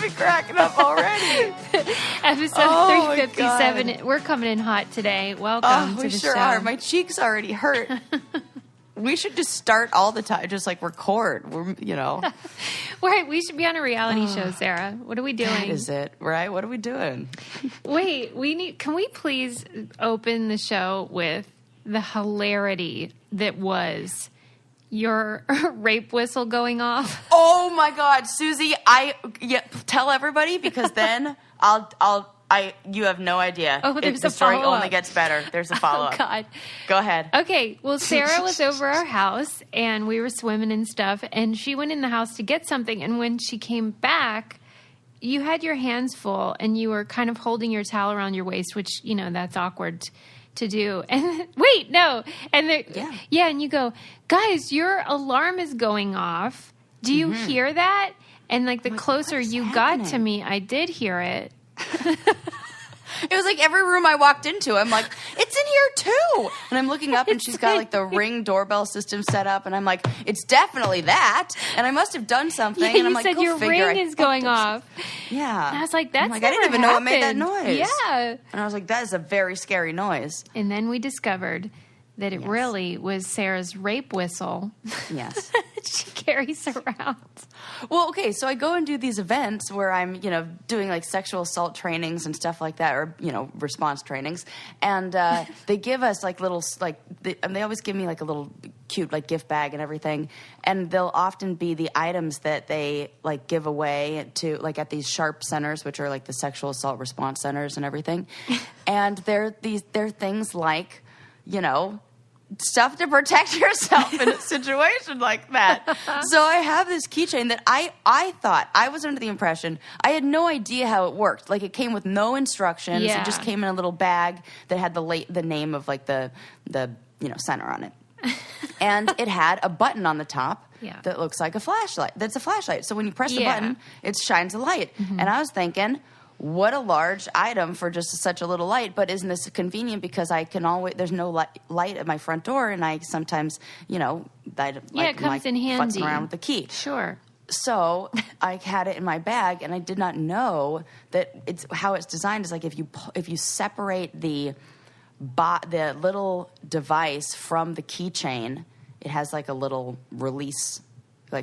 got me cracking up already. Episode 357. We're coming in hot today. Welcome to the show. We sure are. My cheeks already hurt. We should just start all the time, just like record. Right, we should be on a reality show, Sarah. What are we doing? That is it, right? What are we doing? Wait, can we please open the show with the hilarity that was your rape whistle going off? Oh my God, Susie! Tell everybody, because then you have no idea. Oh, there's the story only gets better. There's a follow-up. Oh, God. Go ahead. Okay, well, Sarah was over our house, and we were swimming and stuff, and she went in the house to get something, and when she came back, you had your hands full, and you were kind of holding your towel around your waist, which, that's awkward to do. And wait, no. And and you go, guys, your alarm is going off. Do you hear that? And the closer you got to me, I did hear it. It was like every room I walked into, I'm like, it's in here too. And I'm looking up and she's got the Ring doorbell system set up. And I'm like, it's definitely that. And I must have done something. Yeah, and I'm you said your Ring is going off. Yeah. And I was like, that's I didn't even know it made that noise. Yeah. And I was like, that is a very scary noise. And then we discovered that it really was Sarah's rape whistle. Yes. She carries around. Well, okay, so I go and do these events where I'm, doing sexual assault trainings and stuff like that, or, response trainings. And they give us little, they always give me a little cute gift bag and everything. And they'll often be the items that they give away to at these SHARP centers, which are the sexual assault response centers and everything. And they're things like, stuff to protect yourself in a situation like that. So I have this keychain that I thought, I was under the impression, I had no idea how it worked. It came with no instructions. Yeah. It just came in a little bag that had the name of the center on it. And it had a button on the top that looks like a flashlight. That's a flashlight. So when you press the button, it shines a light. Mm-hmm. And I was thinking, what a large item for just such a little light, but isn't this convenient because I can always, there's no light at my front door, and I sometimes, it comes in handy. Futzing around with the key. Sure. So I had it in my bag, and I did not know that how it's designed is if you separate the little device from the keychain, it has a little release,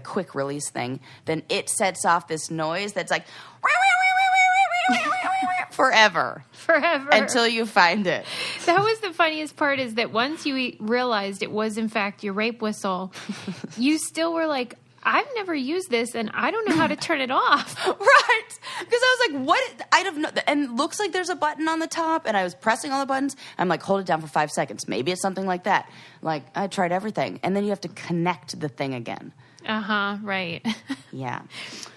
quick release thing, then it sets off this noise that's forever until you find it. That was the funniest part, is that once you realized it was in fact your rape whistle, you still were like, I've never used this and I don't know how to turn it off. Right. Because I was like, what? I don't know. And it looks like there's a button on the top, and I was pressing all the buttons. I'm like, hold it down for 5 seconds. Maybe it's something like that. I tried everything. And then you have to connect the thing again. Right. Yeah.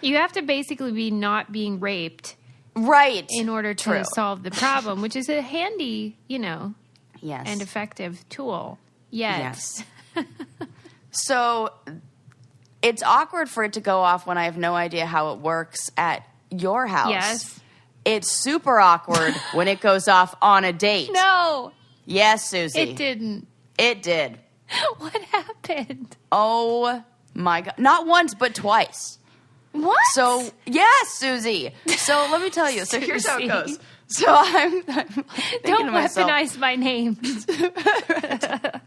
You have to basically be not being raped. Right. In order to solve the problem, which is a handy, yes, and effective tool. Yes. So it's awkward for it to go off when I have no idea how it works at your house. Yes. It's super awkward when it goes off on a date. No. Yes, Susie. It didn't. It did. What happened? Oh, my God. Not once, but twice. What? So, yes, Susie. So let me tell you. So here's how it goes. So I'm thinking Don't to myself, weaponize my name. Isn't that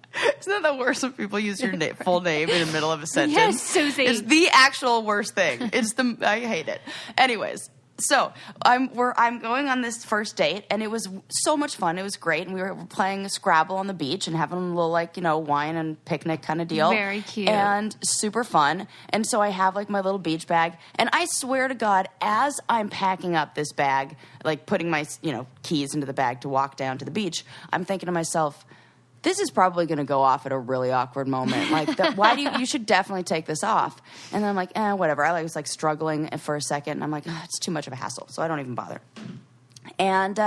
the worst when people use your full name in the middle of a sentence? Yes, Susie. It's the actual worst thing. I hate it. Anyways, so I'm going on this first date, and it was so much fun. It was great, and we were playing Scrabble on the beach and having a little wine and picnic kind of deal. Very cute and super fun. And so I have my little beach bag, and I swear to God, as I'm packing up this bag, putting my keys into the bag to walk down to the beach, I'm thinking to myself, this is probably going to go off at a really awkward moment. Why do you should definitely take this off. And then I'm like, whatever. I was struggling for a second. And I'm like, it's too much of a hassle. So I don't even bother. And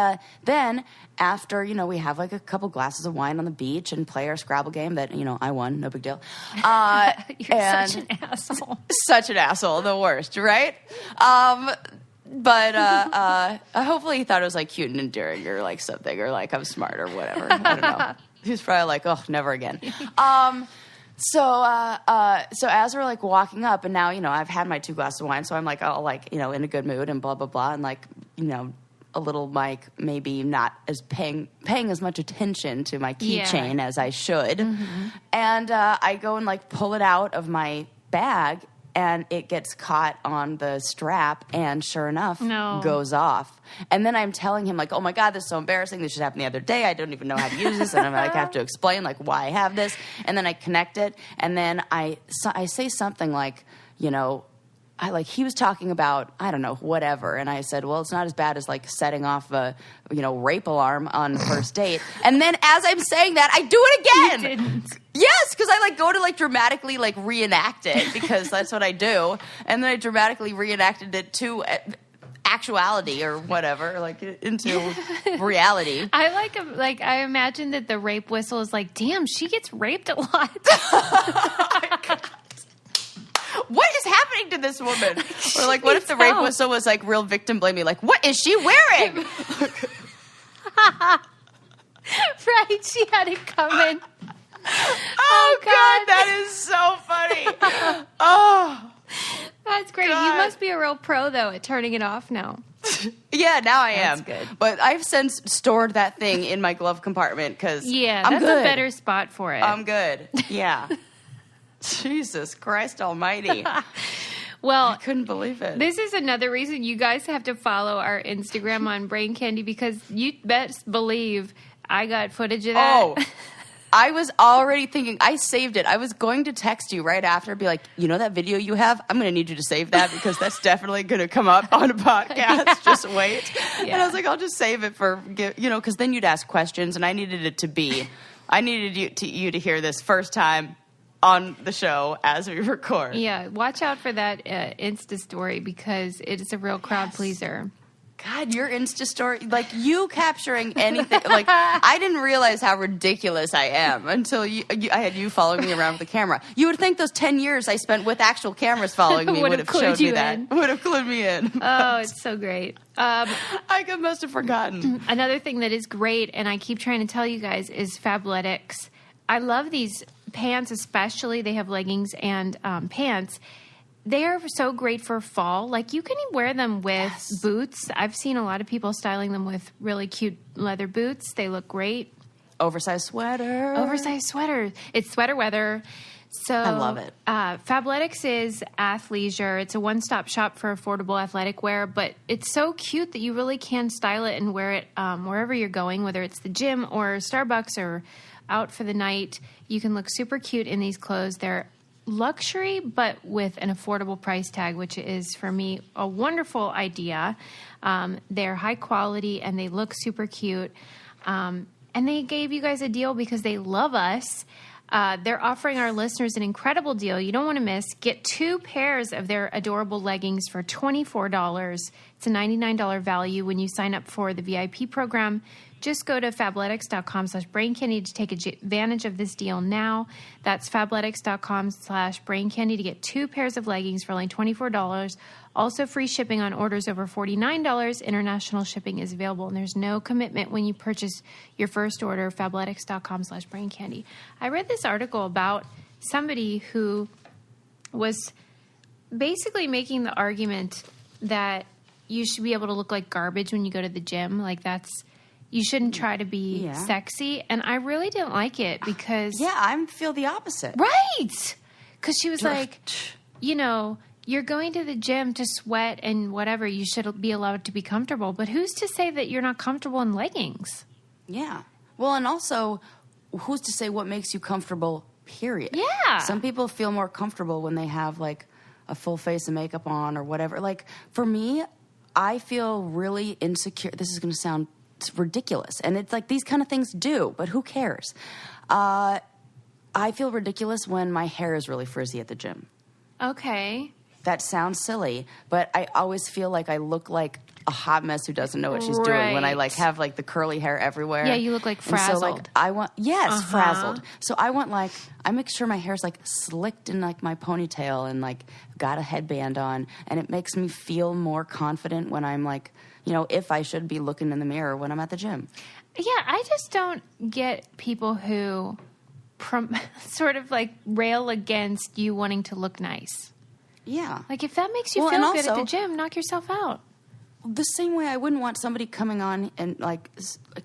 then after, we have a couple glasses of wine on the beach and play our Scrabble game that, I won. No big deal. You're such an asshole. Such an asshole. The worst, right? But hopefully he thought it was cute and endearing or something or I'm smart or whatever. I don't know. He's probably oh, never again. So as we're like walking up, and now, I've had my 2 glasses of wine, so I'm like, all like, in a good mood and blah, blah, blah. And like, a little like maybe not as paying as much attention to my keychain as I should. Mm-hmm. And I go and like pull it out of my bag, and it gets caught on the strap, and sure enough, goes off. And then I'm telling him like, oh my God, this is so embarrassing. This just happened the other day. I don't even know how to use this. And I'm like, I have to explain like why I have this. And then I connect it. And then I say something like, he was talking about, I don't know, whatever. And I said, well, it's not as bad as like setting off a, rape alarm on the first date. And then as I'm saying that, I do it again. You didn't. Yes, because I like go to like dramatically like reenact it, because that's what I do. And then I dramatically reenacted it to actuality or whatever, like into reality. I imagine that the rape whistle is like, damn, she gets raped a lot. What is happening to this woman? Or like, what if the rape whistle was like real victim blaming? Like, what is she wearing? Right, she had it coming. Oh God, that is so funny. Oh, that's great. God. You must be a real pro though at turning it off now. Yeah, now I am. That's good. But I've since stored that thing in my glove compartment because that's good. a better spot for it. I'm good. Yeah. Jesus Christ Almighty. Well, I couldn't believe it. This is another reason you guys have to follow our Instagram on Brain Candy, because you best believe I got footage of that. Oh, I was already thinking, I saved it. I was going to text you right after, be like, that video you have? I'm going to need you to save that, because that's definitely going to come up on a podcast. Yeah. Just wait. Yeah. And I was like, I'll just save it for, because then you'd ask questions, and I needed you to hear this first time on the show as we record. Yeah, watch out for that Insta story, because it is a real crowd pleaser. God, your Insta story, like you capturing anything, like I didn't realize how ridiculous I am until I had you following me around with the camera. You would think those 10 years I spent with actual cameras following me would have showed me that. Would have clued me in. Oh, it's so great. I must have forgotten. Another thing that is great, and I keep trying to tell you guys, is Fabletics. I love these pants, especially. They have leggings and pants. They are so great for fall. Like, you can wear them with boots. I've seen a lot of people styling them with really cute leather boots. They look great. Oversized sweater. It's sweater weather. So I love it. Fabletics is athleisure. It's a one-stop shop for affordable athletic wear, but it's so cute that you really can style it and wear it wherever you're going, whether it's the gym or Starbucks or out for the night. You can look super cute in these clothes. They're luxury, but with an affordable price tag, which is, for me, a wonderful idea. They're high quality and they look super cute. And they gave you guys a deal because they love us. They're offering our listeners an incredible deal you don't want to miss. Get 2 pairs of their adorable leggings for $24. It's a $99 value when you sign up for the VIP program. Just go to fabletics.com/braincandy to take advantage of this deal now. That's fabletics.com/braincandy to get 2 pairs of leggings for only $24. Also, free shipping on orders over $49. International shipping is available, and there's no commitment when you purchase your first order. Fabletics.com/braincandy. I read this article about somebody who was basically making the argument that you should be able to look like garbage when you go to the gym. Like, you shouldn't try to be sexy. And I really didn't like it because... Yeah, I feel the opposite. Right! Because she was like, you're going to the gym to sweat and whatever. You should be allowed to be comfortable. But who's to say that you're not comfortable in leggings? Yeah. Well, and also, who's to say what makes you comfortable, period? Yeah. Some people feel more comfortable when they have, like, a full face of makeup on or whatever. Like, for me, I feel really insecure. This is going to sound... It's ridiculous. And it's like these kind of things do, but who cares? I feel ridiculous when my hair is really frizzy at the gym. Okay. That sounds silly, but I always feel like I look like a hot mess who doesn't know what she's doing when I like have like the curly hair everywhere. Yeah, you look like frazzled. And so like I want frazzled. So I want like I make sure my hair's like slicked in like my ponytail and like got a headband on, and it makes me feel more confident when I'm like, if I should be looking in the mirror when I'm at the gym. Yeah, I just don't get people who sort of like rail against you wanting to look nice. Yeah. Like if that makes you Well, feel and good at also- the gym, knock yourself out. The same way I wouldn't want somebody coming on and like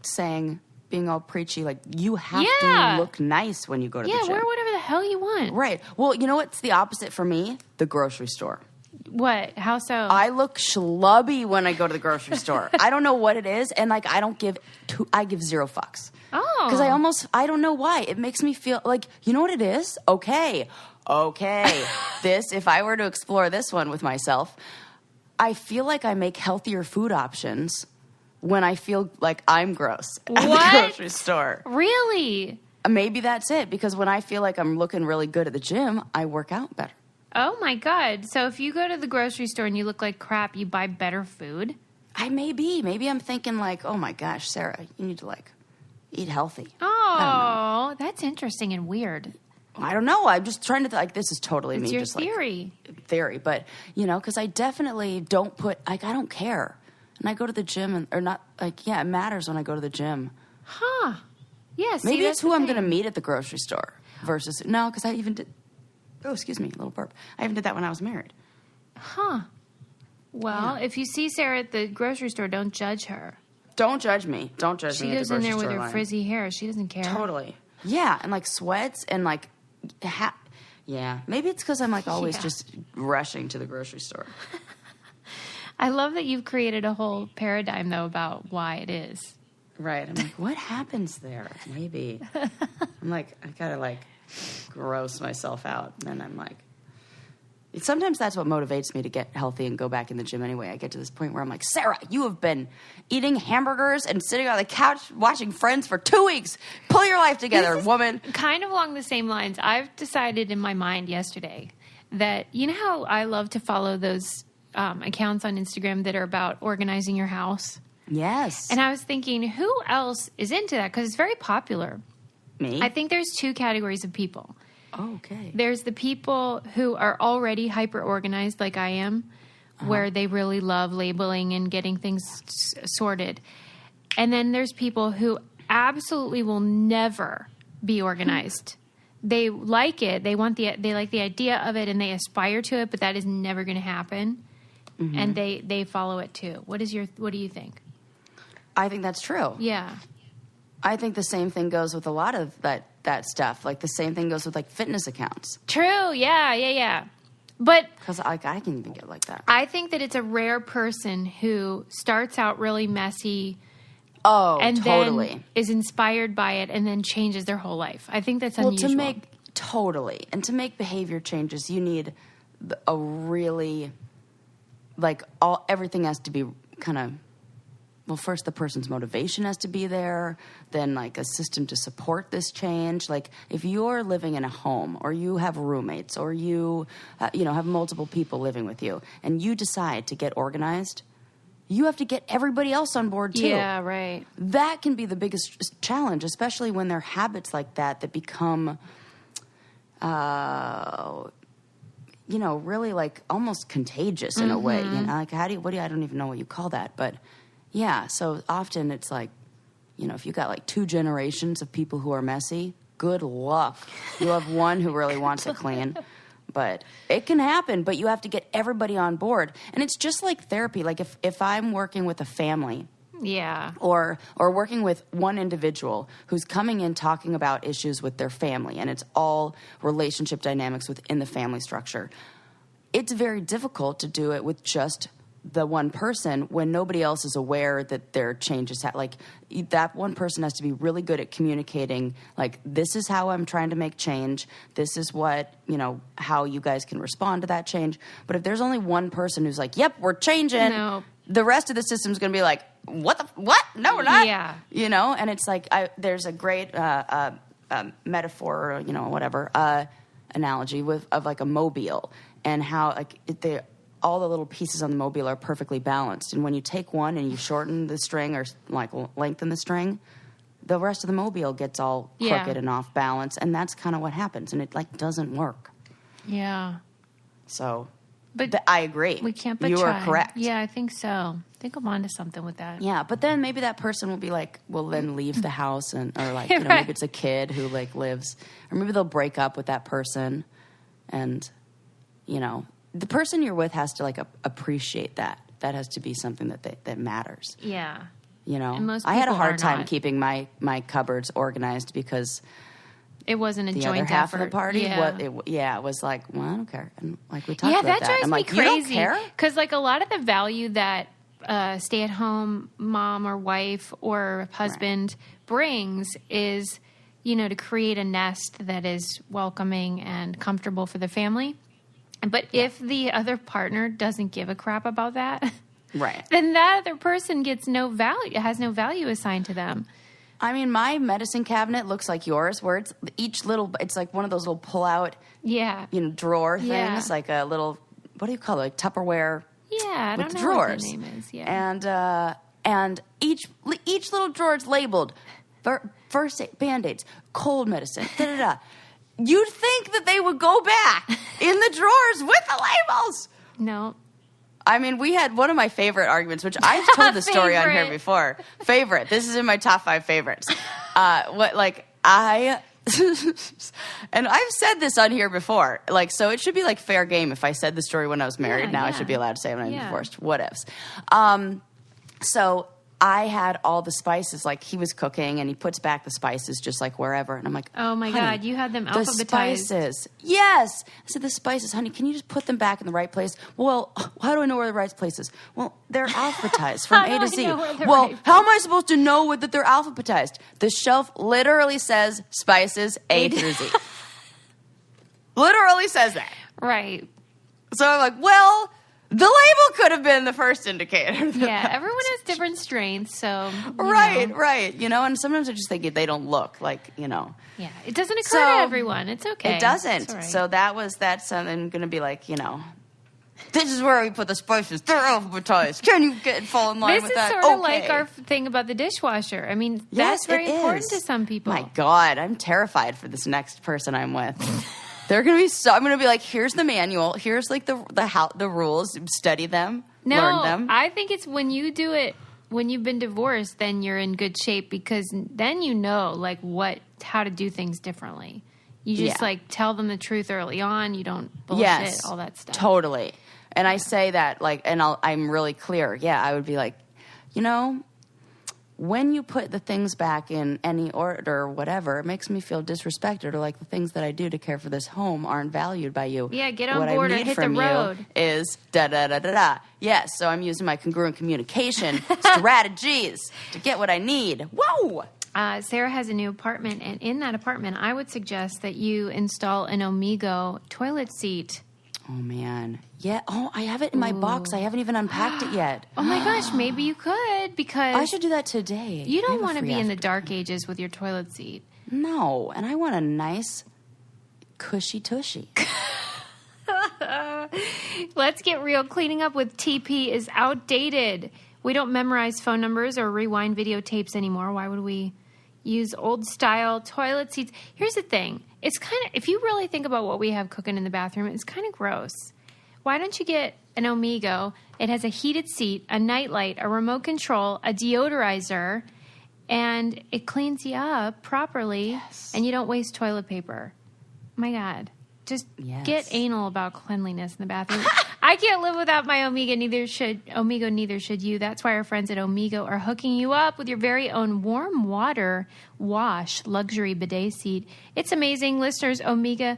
saying, being all preachy, like you have Yeah. to look nice when you go to the Yeah, gym. wear whatever the hell you want. Right. Well, you know what's the opposite for me? The grocery store. What? How so? I look schlubby when I go to the grocery store. I don't know what it is, and like I give zero fucks. Oh. Because I don't know why. It makes me feel like, you know what it is? Okay. If I were to explore this one with myself, I feel like I make healthier food options when I feel like I'm gross at the grocery store. Really? Maybe that's it, because when I feel like I'm looking really good at the gym, I work out better. Oh my God. So if you go to the grocery store and you look like crap, you buy better food? Maybe I'm thinking like, oh my gosh, Sarah, you need to like eat healthy. Oh, that's interesting and weird. I don't know. I'm just trying to like, this is totally It's me. your just theory. Like, theory, but you know, because I definitely don't put like, I don't care, and I go to the gym or not like, yeah, it matters when I go to the gym. Huh. Yes. Maybe it's who I'm going to meet at the grocery store versus no, because I even did. Oh, excuse me, a little burp. I even did that when I was married. Huh. Well, if you see Sarah at the grocery store, don't judge her. Don't judge me. Don't judge me. She at the goes in grocery there with store her line. frizzy hair. She doesn't care. Totally. Yeah, and like sweats and like, yeah. Maybe it's because I'm like always Yeah. just rushing to the grocery store. I love that you've created a whole paradigm, though, about why it is. Right. I'm like, what happens there? Maybe. I'm like, I gotta like gross myself out. And then I'm like, sometimes that's what motivates me to get healthy and go back in the gym anyway. I get to this point where I'm like, Sarah, you have been eating hamburgers and sitting on the couch watching Friends for 2 weeks. Pull your life together, woman. Kind of along the same lines, I've decided in my mind yesterday that, you know how I love to follow those accounts on Instagram that are about organizing your house? Yes. And I was thinking, who else is into that? Because it's very popular. Me? I think there's two categories of people. Oh, okay. There's the people who are already hyper organized, like I am, where they really love labeling and getting things sorted. And then there's people who absolutely will never be organized. They like it. They like the idea of it, and they aspire to it, but that is never going to happen. Mm-hmm. And they follow it too. What do you think? I think that's true. Yeah. I think the same thing goes with a lot of that stuff. Like the same thing goes with like fitness accounts. True. Yeah. But Because I can even get like that. I think that it's a rare person who starts out really messy Oh, and totally. then is inspired by it and then changes their whole life. I think that's unusual. To make behavior changes, you need a really everything has to be kind of. Well, first the person's motivation has to be there, then like a system to support this change. Like if you're living in a home or you have roommates or you have multiple people living with you and you decide to get organized, you have to get everybody else on board too. Yeah, right. That can be the biggest challenge, especially when there are habits like that become really like almost contagious in a way. You know, like I don't even know what you call that, but yeah. So often it's like, if you got like 2 generations of people who are messy, good luck. You'll have one who really wants it clean, but it can happen. But you have to get everybody on board, and it's just like therapy. Like if I'm working with a family. Yeah. Or working with one individual who's coming in talking about issues with their family, and it's all relationship dynamics within the family structure. It's very difficult to do it with just the one person when nobody else is aware that their changes that one person has to be really good at communicating, like, this is how I'm trying to make change. This is what, how you guys can respond to that change. But if there's only one person who's like, yep, we're changing, No. the rest of the system's going to be like, what? No, we're not. Yeah. And it's like, there's a great metaphor, or, whatever, analogy of like a mobile and how like all the little pieces on the mobile are perfectly balanced. And when you take one and you shorten the string or like lengthen the string, the rest of the mobile gets all crooked and off balance. And that's kind of what happens. And it like doesn't work. Yeah. So But I agree. We can't but You try. are correct. Yeah, I think so. I think I'm onto something with that. Yeah, but then maybe that person will be like, will then leave the house or like, Right. maybe it's a kid who like lives, or maybe they'll break up with that person, and the person you're with has to like appreciate that. That has to be something that matters. Yeah. And most I had a people hard are time not. keeping my cupboards organized because It wasn't a the joint other half effort. of the party, Yeah. it was like, well, I don't care, and like we talked Yeah, about that drives I'm me like, crazy. You don't care? Because like a lot of the value that stay-at-home mom or wife or husband brings is, to create a nest that is welcoming and comfortable for the family. But if the other partner doesn't give a crap about that, Right. then that other person gets no value, has no value assigned to them. I mean, my medicine cabinet looks like yours, where it's like one of those little pull-out, Yeah. drawer things, Yeah. like a little, what do you call it, like Tupperware Yeah, I with don't know drawers. what the name is. Yeah. And each little drawer is labeled first aid, Band-Aids, cold medicine, da-da-da. You'd think that they would go back in the drawers with the labels. No. I mean, we had one of my favorite arguments, which I've told the story on here Favorite. before. Favorite. This is in my top 5 favorites. And I've said this on here before. Like, so it should be like fair game if I said the story when I was married. Yeah, now I yeah. should be allowed to say it when I'm Yeah. divorced. What ifs. So I had all the spices, like he was cooking and he puts back the spices just like wherever. And I'm like, Oh my honey, God, you had them the alphabetized. spices. Yes. I said, the spices, honey, can you just put them back in the right place? Well, how do I know where the right place is? Well, they're alphabetized from How A do to I Z. know where the Well, right how am I supposed to know that they're alphabetized? The shelf literally says spices A through Z. Literally says that. Right. So I'm like, well, the label could have been the first indicator. Yeah, everyone has different strengths, so Right, know. right. And sometimes I just think they don't look like, Yeah, it doesn't occur So, to everyone. It's okay. It doesn't. It's all right. So that's something going to be like, this is where we put the spices. They're alphabetized. Can you fall in line this with is that? sort of Okay. like our thing about the dishwasher. I mean, Yes, that's very it important is. to some people. My God, I'm terrified for this next person I'm with. They're going to be I'm going to be like, here's the manual. Here's like the rules. Study them. Learn them. I think it's when you do it when you've been divorced, then you're in good shape because then you know like how to do things differently. You just Yeah. like tell them the truth early on. You don't bullshit all that stuff. Totally. And I say that like, and I'm really clear. Yeah, I would be like, when you put the things back in any order or whatever, it makes me feel disrespected, or like the things that I do to care for this home aren't valued by you. Yeah, get on what board I or need hit the from road. you is da-da-da-da-da. Yes, so I'm using my congruent communication strategies to get what I need. Whoa! Sarah has a new apartment, and in that apartment, I would suggest that you install an Omigo toilet seat. Oh, man. Yeah. Oh, I have it in my box. I haven't even unpacked it yet. Oh my gosh, maybe you could because I should do that today. you I don't have a want to free be in the after. dark ages with your toilet seat. No, and I want a nice cushy tushy. Let's get real. Cleaning up with TP is outdated. We don't memorize phone numbers or rewind videotapes anymore. Why would we use old style toilet seats? Here's the thing. It's kind of, if you really think about what we have cooking in the bathroom, it's kind of gross. Why don't you get an Omigo? It has a heated seat, a nightlight, a remote control, a deodorizer, and it cleans you up properly, and you don't waste toilet paper. My God. Just get anal about cleanliness in the bathroom. I can't live without my Omigo, neither should you. That's why our friends at Omigo are hooking you up with your very own warm water wash luxury bidet seat. It's amazing. Listeners, Omigo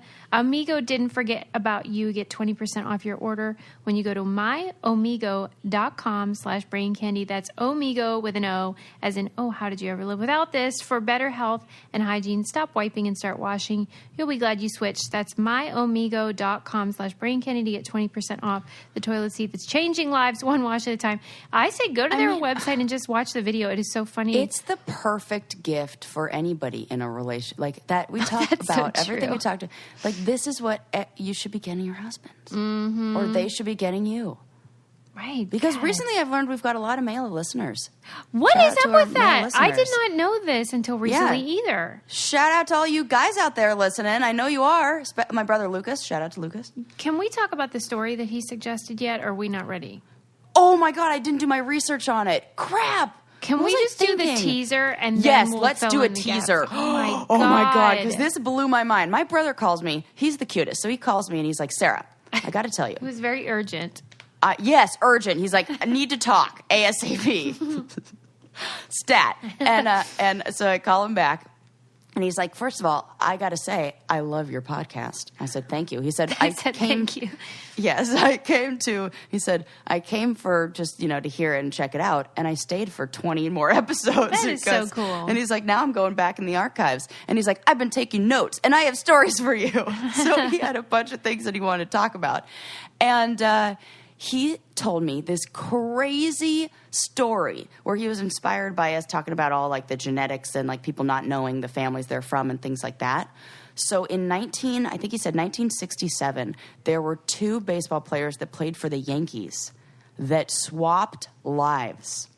didn't forget about you. Get 20% off your order when you go to myomigo.com/braincandy. That's Omigo with an O, as in, oh, how did you ever live without this? For better health and hygiene, stop wiping and start washing. You'll be glad you switched. That's myomigo.com/braincandy to get 20% off the toilet seat that's changing lives one wash at a time. I say go to their website and just watch the video. It is so funny. It's the perfect gift for anybody in a relation like that. We talk That's so about everything true. we talked about. Like, this is what you should be getting your husband, or they should be getting you. Right. Because God. recently I've learned we've got a lot of male listeners. What Shout is out up to our with male that? I did listeners. not know this until recently either. Shout out to all you guys out there listening. I know you are. My brother Lucas. Shout out to Lucas. Can we talk about the story that he suggested yet, or are we not ready? Oh my God, I didn't do my research on it. Crap. Can What we was I just do the thinking? teaser and then Yes, we'll let's fill do a in the gaps? teaser. Oh Oh my God, God. because this blew my mind. My brother calls me. He's the cutest. So he calls me and he's like, Sarah, I got to tell you. It was very urgent. Yes, urgent. He's like, I need to talk ASAP. Stat. And so I call him back. And he's like, first of all, I got to say, I love your podcast. I said, thank you. He said, thank you. Yes, he said, I came for just, to hear it and check it out. And I stayed for 20 more episodes. That is so cool. And he's like, now I'm going back in the archives. And he's like, I've been taking notes and I have stories for you. So he had a bunch of things that he wanted to talk about. And, he told me this crazy story where he was inspired by us talking about all like the genetics and like people not knowing the families they're from and things like that. So in 1967, there were 2 baseball players that played for the Yankees that swapped lives.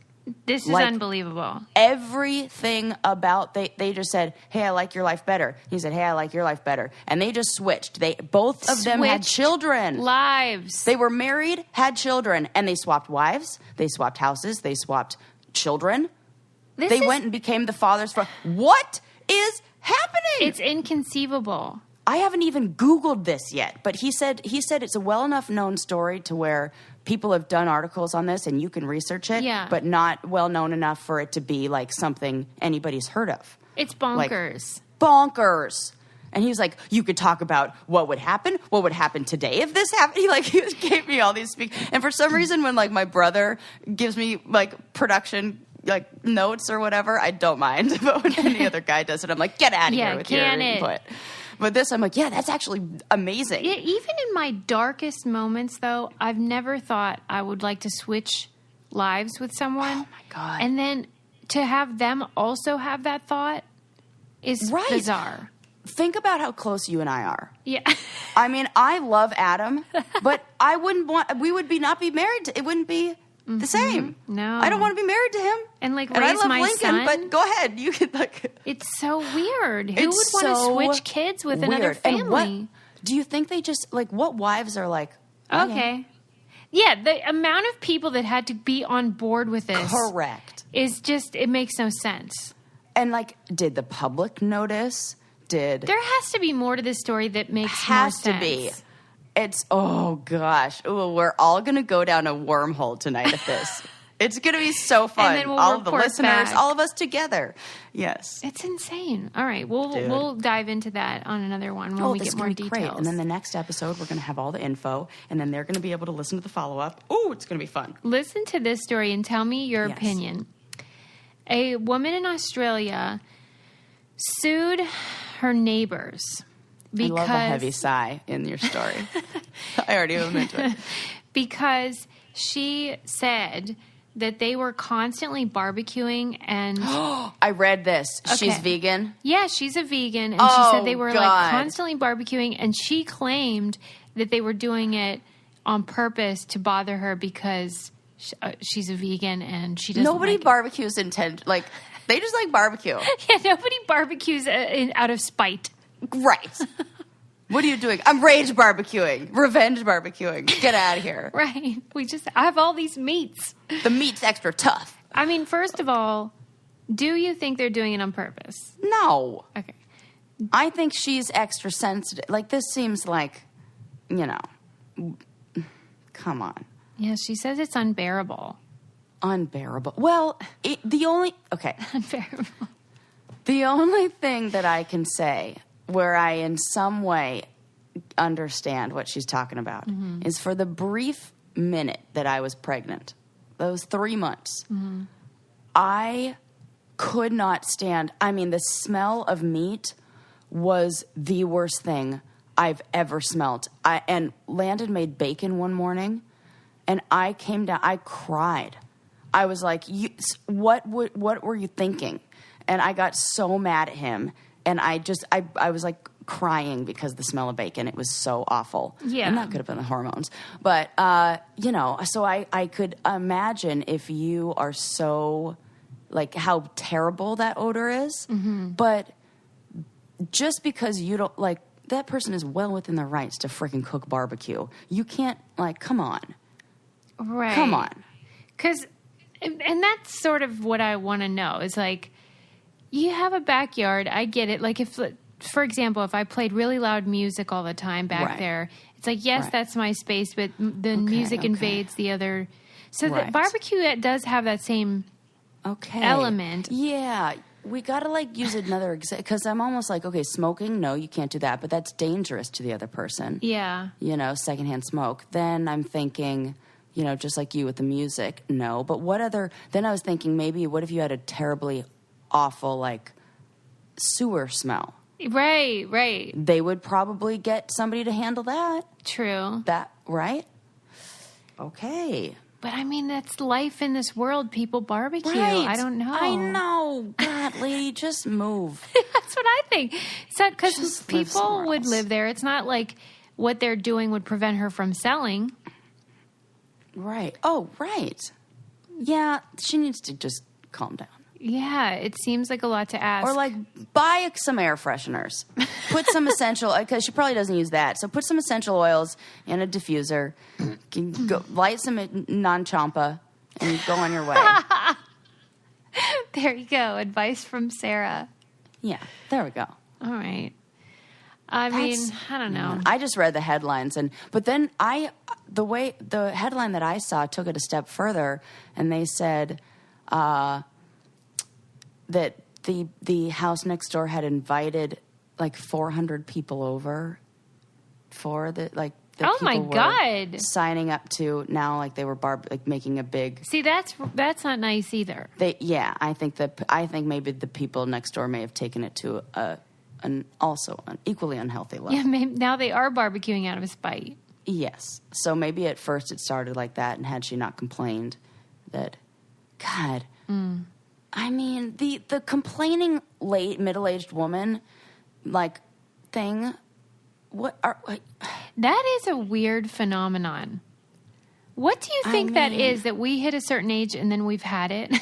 This is Like, unbelievable. Everything about they just said, hey, I like your life better. He said, hey, I like your life better. And they just switched. Both of them had Switched children. Lives. They were married, had children, and they swapped wives. They swapped houses. They swapped children. They went and became the fathers for... What is happening? It's inconceivable. I haven't even Googled this yet, but he said it's a well enough known story to where people have done articles on this and you can research it, but not well known enough for it to be like something anybody's heard of. It's bonkers. Bonkers. And he was like, you could talk about what would happen today if this happened. He gave me all these and for some reason when like my brother gives me like production like notes or whatever, I don't mind. But when any other guy does it, I'm like, get out of here with your input. But this, I'm like, yeah, that's actually amazing. Yeah, even in my darkest moments, though, I've never thought I would like to switch lives with someone. Oh, my God. And then to have them also have that thought is bizarre. Think about how close you and I are. Yeah. I mean, I love Adam, but we would not be married. It wouldn't be the same. No. I don't want to be married to him. And I love my Lincoln, son. but go ahead. You could like... It's so weird. Who would It's want to so switch kids with another weird. And family? do you think they just, like, what wives are like... Okay. Yeah, the amount of people that had to be on board with this... Correct. Is just, it makes no sense. And, like, did the public notice? There has to be more to this story that makes more sense. Has to be. It's, oh, gosh. Ooh, we're all going to go down a wormhole tonight at this. It's going to be so fun. And then we'll all of the report listeners, back. all of us together. Yes. It's insane. All right, we'll dive into that on another one when we get more details. Great. And then the next episode, we're going to have all the info, and then they're going to be able to listen to the follow-up. Ooh, it's going to be fun. Listen to this story and tell me your opinion. A woman in Australia sued her neighbors because... I love a heavy sigh in your story. I already am into it. Because she said that they were constantly barbecuing and... I read this. Okay. She's vegan? Yeah, she's a vegan. And she said they were like constantly barbecuing, and she claimed that they were doing it on purpose to bother her because she's a vegan and she doesn't Nobody barbecues like, they just like barbecue. Yeah, nobody barbecues out of spite. Right. What are you doing? I'm rage barbecuing. Revenge barbecuing. Get out of here. Right. I have all these meats. The meat's extra tough. I mean, first of all, do you think they're doing it on purpose? No. Okay. I think she's extra sensitive. Like, this seems like, come on. Yeah, she says it's unbearable. Unbearable. Well, Unbearable. The only thing that I can say where I in some way understand what she's talking about is for the brief minute that I was pregnant, those 3 months, I could not stand. I mean, the smell of meat was the worst thing I've ever smelled. And Landon made bacon one morning, and I came down. I cried. I was like, what were you thinking? And I got so mad at him. And I was like crying because of the smell of bacon. It was so awful. Yeah. And that could have been the hormones. But, so I could imagine if you are so, like, how terrible that odor is. Mm-hmm. But just because you don't, like, that person is well within their rights to freaking cook barbecue. You can't, like, come on. Right. Come on. Because, and that's sort of what I want to know is, like, you have a backyard. I get it. Like, if, for example, if I played really loud music all the time back there, it's like, yes, that's my space, but the music invades the other. So the barbecue does have that same element. Yeah. We got to, like, use another example. Because I'm almost like, okay, smoking, no, you can't do that. But that's dangerous to the other person. Yeah. Secondhand smoke. Then I'm thinking, just like you with the music, no. But what other... Then I was thinking, maybe, what if you had a terribly awful, like, sewer smell? Right. They would probably get somebody to handle that. True. That, right? Okay. But, I mean, that's life in this world. People barbecue. Right. I don't know. I know. God, lady, just move. That's what I think. So, because people would live there. It's not like what they're doing would prevent her from selling. Right. Oh, right. Yeah, she needs to just calm down. Yeah, it seems like a lot to ask. Or, like, buy some air fresheners. Put some essential, because she probably doesn't use that. So put some essential oils in a diffuser. Light some non-champa and go on your way. There you go. Advice from Sarah. Yeah, there we go. All right. I mean, I don't know. I just read the headlines, but then the headline that I saw took it a step further, and they said that the house next door had invited like 400 people over for the like. The oh my God! Signing up to now, like they were making a big. See, that's not nice either. I think maybe the people next door may have taken it to an equally unhealthy level. Yeah, maybe now they are barbecuing out of spite. Yes, so maybe at first it started like that, and had she not complained, that, God, I mean the complaining middle-aged woman, like thing. That is a weird phenomenon. What do you think that is, that we hit a certain age and then we've had it?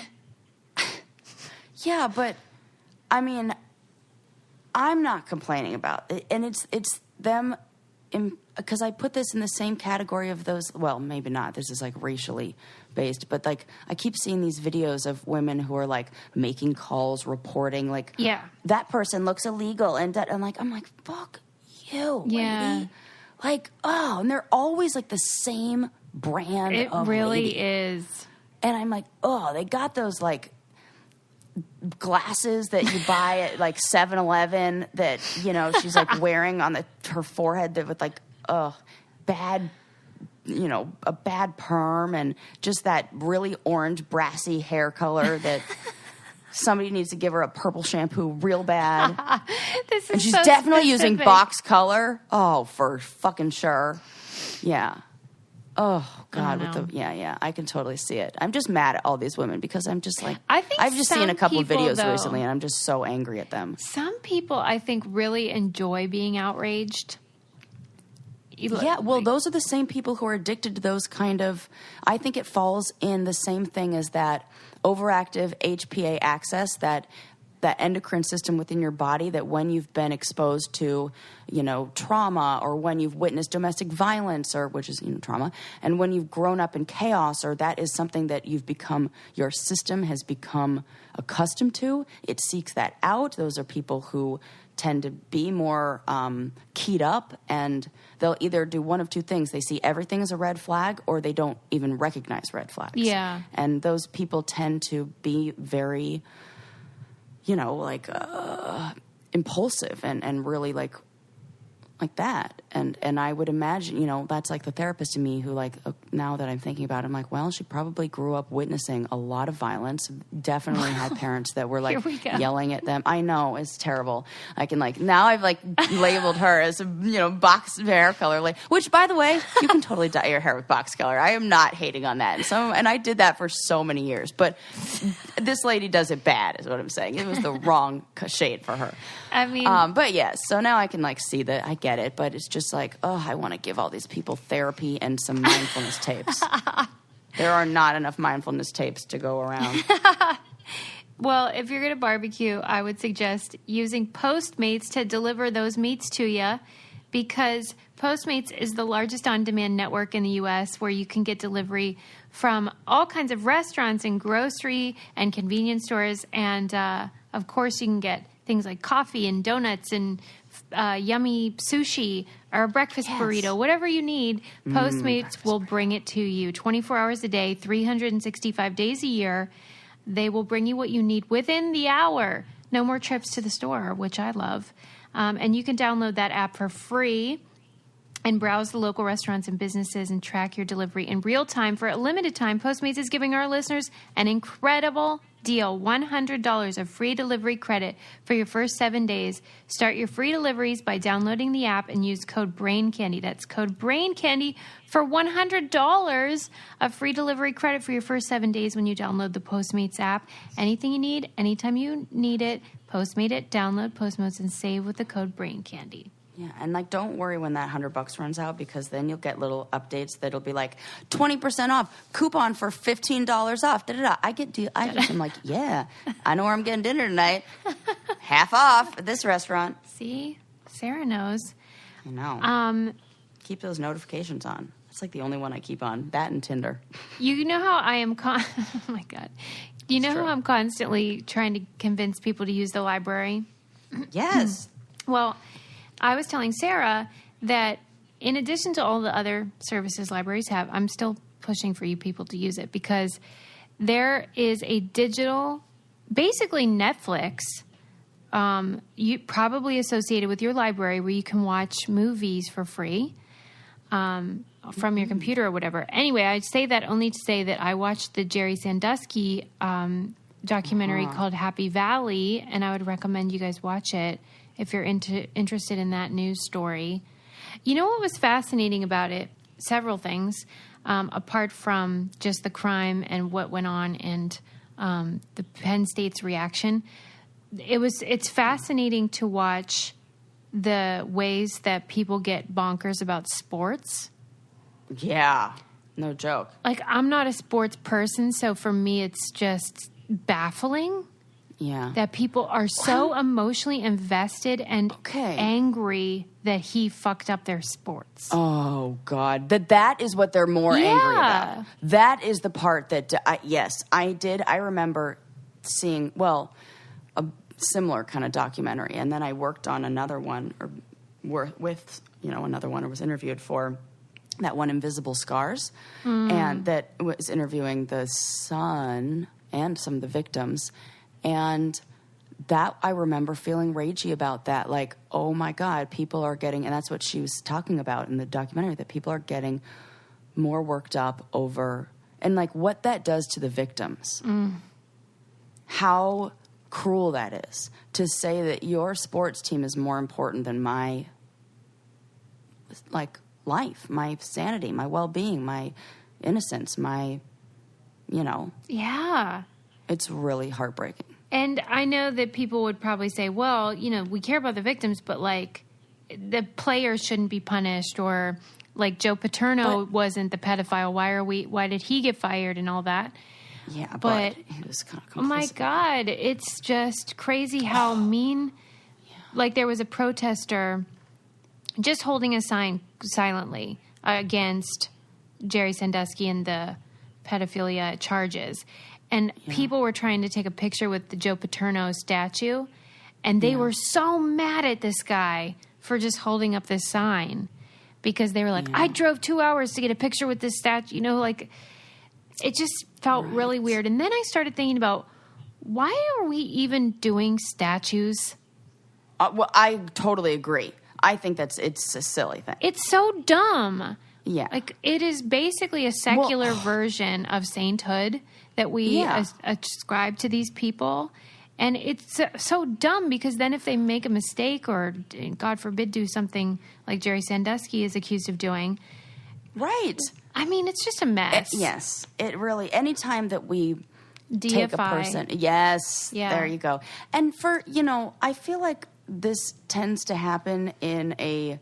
Yeah, but I mean, I'm not complaining about it. And it's them, because I put this in the same category of those, well, maybe not. This is like racially based, but like I keep seeing these videos of women who are like making calls, reporting, like, that person looks illegal. And I'm like, fuck you, lady. Like, and they're always like the same brand of really lady. Is. And I'm like, they got those like glasses that you buy at like 7-Eleven that, she's like wearing on her forehead that with like, bad, a bad perm and just that really orange brassy hair color that somebody needs to give her a purple shampoo real bad. And she's so definitely using box color. Oh, for fucking sure. Yeah. Oh, God. I can totally see it. I'm just mad at all these women because I'm just like, I've just seen a couple of videos recently and I'm just so angry at them. Some people, I think, really enjoy being outraged. Yeah, well, those are the same people who are addicted to those kind of, I think it falls in the same thing as that overactive HPA axis, that endocrine system within your body, that when you've been exposed to, trauma, or when you've witnessed domestic violence, or which is, trauma, and when you've grown up in chaos, or that is something that your system has become accustomed to, it seeks that out. Those are people who tend to be more keyed up, and they'll either do one of two things. They see everything as a red flag, or they don't even recognize red flags. Yeah. And those people tend to be very, impulsive and really like that. And I would imagine, you know, that's like the therapist in me who, like, now that I'm thinking about it, I'm like, well, she probably grew up witnessing a lot of violence. Definitely had parents that were like yelling at them. I know, it's terrible. I can like, now I've like labeled her as a, you know, box hair color, like, which by the way, you can totally dye your hair with box color. I am not hating on that. And I did that for so many years, but this lady does it bad is what I'm saying. It was the wrong shade for her. I mean, but yeah, so now I can like see that I get it, but it's just like, oh, I want to give all these people therapy and some mindfulness tapes. There are not enough mindfulness tapes to go around. Well, if you're going to barbecue, I would suggest using Postmates to deliver those meats to you, because Postmates is the largest on-demand network in the U.S. where you can get delivery from all kinds of restaurants and grocery and convenience stores. And, of course, you can get things like coffee and donuts and yummy sushi or a breakfast burrito, whatever you need. Postmates will bring it to you 24 hours a day, 365 days a year. They will bring you what you need within the hour. No more trips to the store, which I love. And you can download that app for free and browse the local restaurants and businesses and track your delivery in real time. For a limited time, Postmates is giving our listeners an incredible deal, $100 of free delivery credit for your first 7 days. Start your free deliveries by downloading the app and use code BRAINCANDY. That's code BRAINCANDY for $100 of free delivery credit for your first 7 days when you download the Postmates app. Anything you need, anytime you need it, Postmate it, download Postmates, and save with the code BRAINCANDY. Yeah, and like, don't worry when that $100 runs out, because then you'll get little updates that'll be like 20% off, coupon for $15 off. I get deal. I'm like, yeah, I know where I'm getting dinner tonight. Half off at this restaurant. See, Sarah knows. I know. Keep those notifications on. That's like the only one I keep on. That and Tinder. You know how I am. Oh my God. You know how I'm constantly trying to convince people to use the library? Yes. Well, I was telling Sarah that in addition to all the other services libraries have, I'm still pushing for you people to use it, because there is a digital, basically Netflix, you probably associated with your library, where you can watch movies for free from your computer or whatever. Anyway, I say that only to say that I watched the Jerry Sandusky documentary called Happy Valley, and I would recommend you guys watch it if you're interested in that news story. You know what was fascinating about it? Several things, apart from just the crime and what went on and the Penn State's reaction. It's fascinating to watch the ways that people get bonkers about sports. Yeah, no joke. Like, I'm not a sports person, so for me it's just baffling. Yeah. That people are so emotionally invested and angry that he fucked up their sports. Oh, God. That is what they're more angry about. That is the part that, yes, I did. I remember seeing, a similar kind of documentary. And then I worked on another one, another one, or was interviewed for that one, Invisible Scars. And that was interviewing the son and some of the victims. And that, I remember feeling ragey about that. Like, oh my God, people are getting, and that's what she was talking about in the documentary, that people are getting more worked up over, and like what that does to the victims. How cruel that is to say that your sports team is more important than my, like, life, my sanity, my well-being, my innocence, my, Yeah. It's really heartbreaking. And I know that people would probably say, well, we care about the victims, but like the players shouldn't be punished, or like Joe Paterno wasn't the pedophile. Why did he get fired and all that? Yeah, but he was kind of complicit. Oh my God, it's just crazy how mean. Yeah. Like, there was a protester just holding a sign silently against Jerry Sandusky and the pedophilia charges. And people were trying to take a picture with the Joe Paterno statue, and they were so mad at this guy for just holding up this sign, because they were like, I drove 2 hours to get a picture with this statue. It just felt really weird. And then I started thinking about, why are we even doing statues? I totally agree. I think it's a silly thing. It's so dumb. Yeah. Like, it is basically a secular version of sainthood that we ascribe to these people. And it's so dumb because then if they make a mistake or, God forbid, do something like Jerry Sandusky is accused of doing. Right. I mean, it's just a mess. Yes. It really, anytime that we Deify. take a person. Yes. Yeah. There you go. And I feel like this tends to happen in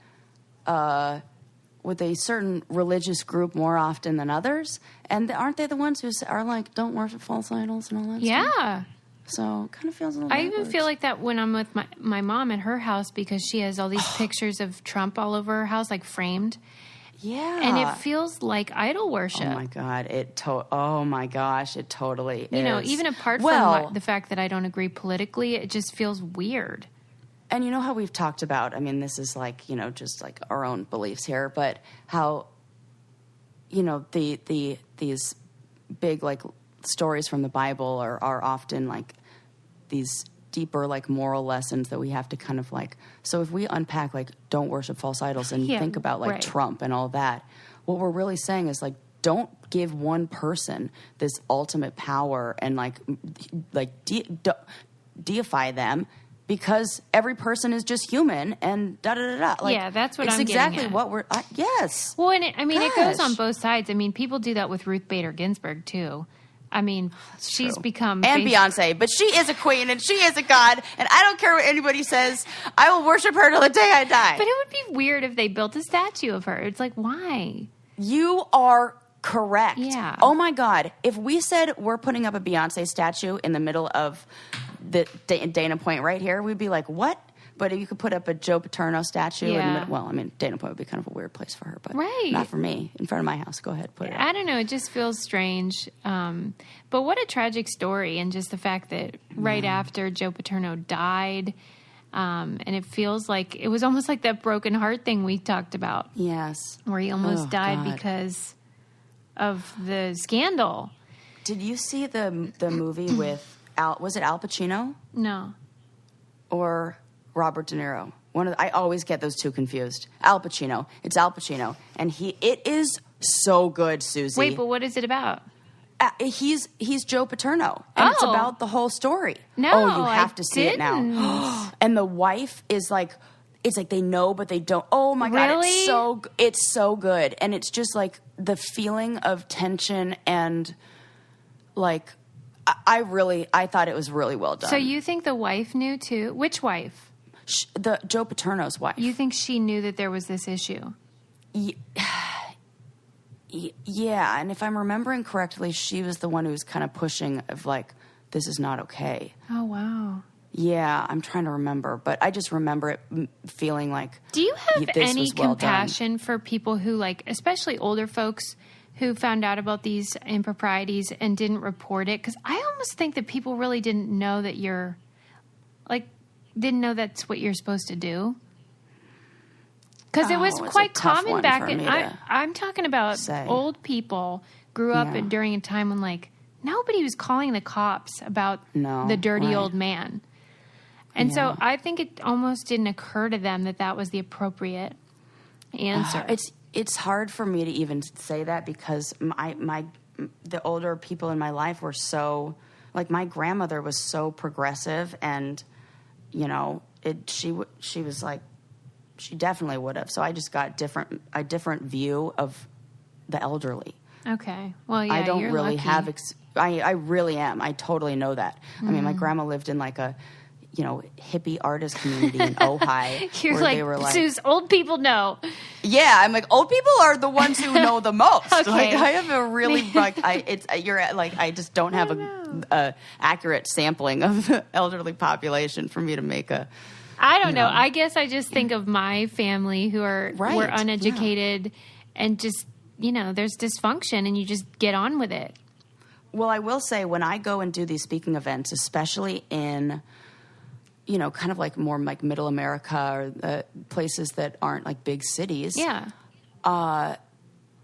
with a certain religious group more often than others. And aren't they the ones who are like, don't worship false idols and all that stuff? Yeah. So it kind of feels a little I backwards. even feel like that when I'm with my mom at her house because she has all these pictures of Trump all over her house, like framed. Yeah. And it feels like idol worship. Oh, my God. Oh, my gosh. It totally is. You know, even apart from the fact that I don't agree politically, it just feels weird. And you know how we've talked about, I mean, this is like, just like our own beliefs here, but how, these big, like, stories from the Bible are often like these deeper, like, moral lessons that we have to kind of like, so if we unpack, like, don't worship false idols and think about, like, Trump and all that, what we're really saying is, like, don't give one person this ultimate power and, deify them. Because every person is just human and da-da-da-da. Like, yeah, that's what I'm getting at. It's exactly what we're... yes. Well, and it goes on both sides. I mean, people do that with Ruth Bader Ginsburg, too. I mean, she's become... And Beyonce. But she is a queen and she is a god. And I don't care what anybody says. I will worship her till the day I die. But it would be weird if they built a statue of her. It's like, why? You are correct. Yeah. Oh, my God. If we said we're putting up a Beyonce statue in the middle of... the Dana Point right here, we'd be like, what? But if you could put up a Joe Paterno statue in the middle, well, I mean, Dana Point would be kind of a weird place for her, but not for me. In front of my house, go ahead, put it up. I don't know, it just feels strange. But what a tragic story, and just the fact that right after Joe Paterno died, and it feels like, it was almost like that broken heart thing we talked about. Yes. Where he almost died because of the scandal. Did you see the movie with... was it Al Pacino? No. Or Robert De Niro? I always get those two confused. Al Pacino. It's Al Pacino. And it is so good, Susie. Wait, but what is it about? He's Joe Paterno. And it's about the whole story. No, you have to see it now. And the wife is like, it's like they know, but they don't. Oh my God. Really? It's so good. And it's just like the feeling of tension and like, I thought it was really well done. So you think the wife knew too? Which wife? The Joe Paterno's wife. You think she knew that there was this issue? Yeah, and if I'm remembering correctly, she was the one who was kind of pushing of like, this is not okay. Oh, wow. Yeah, I'm trying to remember, but I just remember it feeling like... Do you have any compassion for people who, like, especially older folks who found out about these improprieties and didn't report it? Because I almost think that people really didn't know that didn't know that's what you're supposed to do. Because it was quite common back in... I'm talking about old people grew up during a time when, like, nobody was calling the cops about the dirty old man. And so I think it almost didn't occur to them that was the appropriate answer. It's hard for me to even say that because the older people in my life were so, like, my grandmother was so progressive, and you know, she was like, she definitely would have. So I just got a different view of the elderly. Okay, well, yeah, I don't you're really lucky. have. I really am. I totally know that. Mm-hmm. I mean, my grandma lived in like a, hippie artist community in Ojai. You're where they were like, Suze, old people know. Yeah, I'm like, old people are the ones who know the most. Okay. Like, I have a really I just don't have a accurate sampling of the elderly population for me to make a. I don't know. I guess I just think of my family who were uneducated and just, there's dysfunction and you just get on with it. Well, I will say when I go and do these speaking events, especially in, kind of like more like middle America or places that aren't like big cities. Yeah. I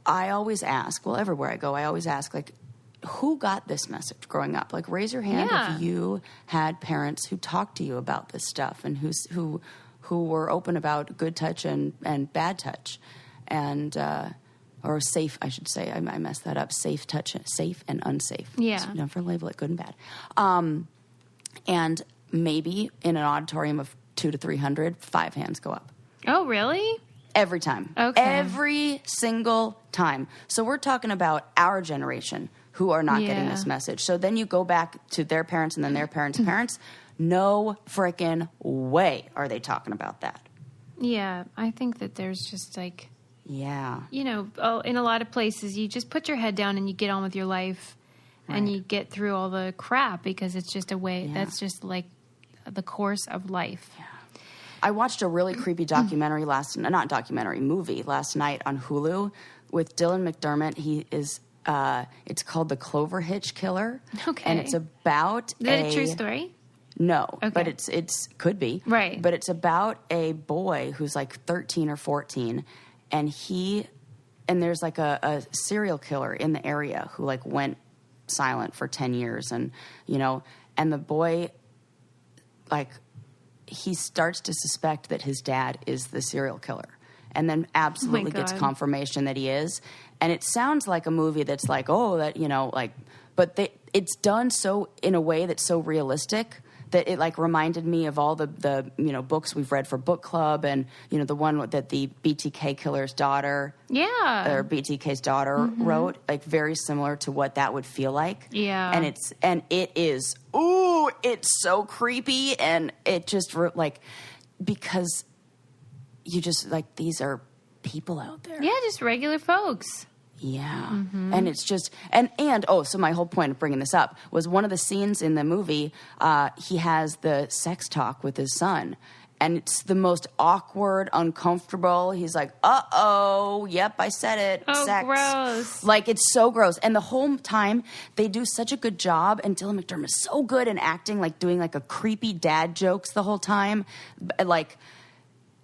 always ask, everywhere I go, I always ask, like, who got this message growing up? Like, raise your hand if you had parents who talked to you about this stuff and who who were open about good touch and bad touch, and or safe, I should say. I messed that up. Safe touch, safe and unsafe. Yeah. So never label it good and bad. And maybe in an auditorium of 200 to 300, 5 hands go up. Oh, really? Every time. Okay. Every single time. So we're talking about our generation who are not getting this message. So then you go back to their parents and then their parents' parents. No frickin' way are they talking about that. Yeah, I think that there's just like, Yeah. you know, in a lot of places, you just put your head down and you get on with your life and you get through all the crap because it's just a way, that's just like the course of life. Yeah. I watched a really creepy documentary movie last night on Hulu with Dylan McDermott. He is, it's called The Clover Hitch Killer. Okay. And it's about Is it a true story? No, Okay. but it's could be. Right. But it's about a boy who's like 13 or 14, and there's like a serial killer in the area who like went silent for 10 years, and and the boy, like, he starts to suspect that his dad is the serial killer, and then absolutely gets confirmation that he is. And it sounds like a movie that's like, but it's done so in a way that's so realistic that it like reminded me of all the books we've read for book club, and the one that the BTK killer's daughter, or BTK's daughter wrote, like very similar to what that would feel like. Yeah. And it is it's so creepy, and it just like, because you just like, these are people out there. Yeah, just regular folks. Yeah. And it's just, so my whole point of bringing this up was one of the scenes in the movie, he has the sex talk with his son, and it's the most awkward, uncomfortable. He's like, yep, I said it. Oh, sex. Gross. Like, it's so gross. And the whole time they do such a good job, and Dylan McDermott is so good in acting, like doing like a creepy dad jokes the whole time. Like,